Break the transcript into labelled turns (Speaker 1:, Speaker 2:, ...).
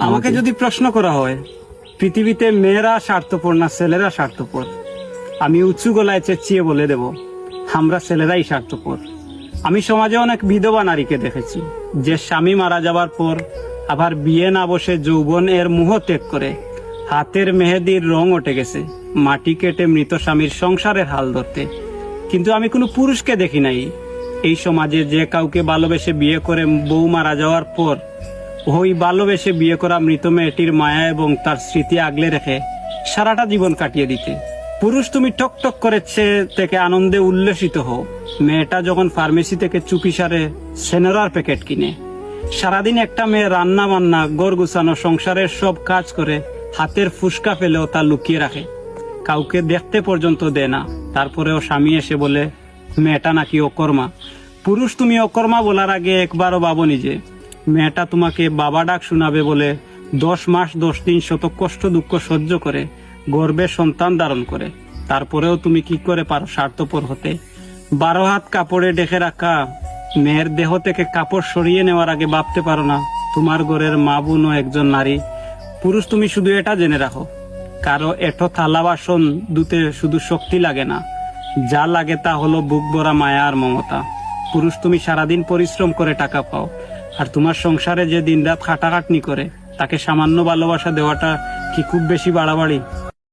Speaker 1: আমাকে যদি প্রশ্ন করা হয় পৃথিবীতে মেয়েরা স্বার্থপর না ছেলেরা স্বার্থপর, আমি উঁচু গলায় চেঁচিয়ে বলে দেব আমরা ছেলেরাই স্বার্থপর। আমি সমাজে অনেক বিধবা নারীকে দেখেছি যে স্বামী মারা যাবার পর আবার বিয়ে না বসে যৌবন এর মোহ ত্যাগ করে হাতের মেহেদির রং উঠে গেছে মাটি কেটে মৃত স্বামীর সংসারের হাল ধরতে। কিন্তু আমি কোনো পুরুষকে দেখি নাই এই সমাজে যে কাউকে ভালোবেসে বিয়ে করে বউ মারা যাওয়ার পর ওই ভালোবেসে বিয়ে করা মৃত মেয়েটির মায়া এবং তার স্মৃতি আগলে রেখে সারাটা জীবন কাটিয়ে দিতে। পুরুষ তুমি টক টক করে থেকে আনন্দে উল্লসিত হও মেয়েটা যখন ফার্মেসি থেকে চুপি সারে সেনোরার প্যাকেট কিনে। সারাদিন একটা মেয়ে রান্না বান্না ঘর গুছানো সংসারের সব কাজ করে হাতের ফুসকা ফেলেও তা লুকিয়ে রাখে, কাউকে দেখতে পর্যন্ত দেয় না। তারপরেও স্বামী এসে বলে মেয়েটা নাকি অকর্মা। পুরুষ তুমি অকর্মা বলার আগে একবারও ভাবনি যে মেয়েটা তোমাকে বাবা ডাক শোনাবে বলে 10 মাস 10 দিন শত কষ্ট দুঃখ সহ্য করে গর্ভে সন্তান ধারণ করে। তারপরেও তুমি কি করে পারো স্বার্থপর হতে? 12 হাত কাপড়ে ঢেকে রাখা মেয়ের দেহ থেকে কাপড় সরিয়ে নেওয়ার আগে ভাবতে পারো না তোমার ঘরের মা বোন ও একজন নারী। পুরুষ তুমি শুধু এটা জেনে রাখো কারো এটো থালা বাসন ধুতে শুধু শক্তি লাগে না, যা লাগে তা হলো বুক ভরা মায়া আর মমতা। পুরুষ তুমি সারাদিন পরিশ্রম করে টাকা পাও আর তোমার সংসারে যে দিনরাত খাটাখাটনি করে তাকে সামান্য ভালোবাসা দেওয়াটা কি খুব বেশি বাড়াবাড়ি?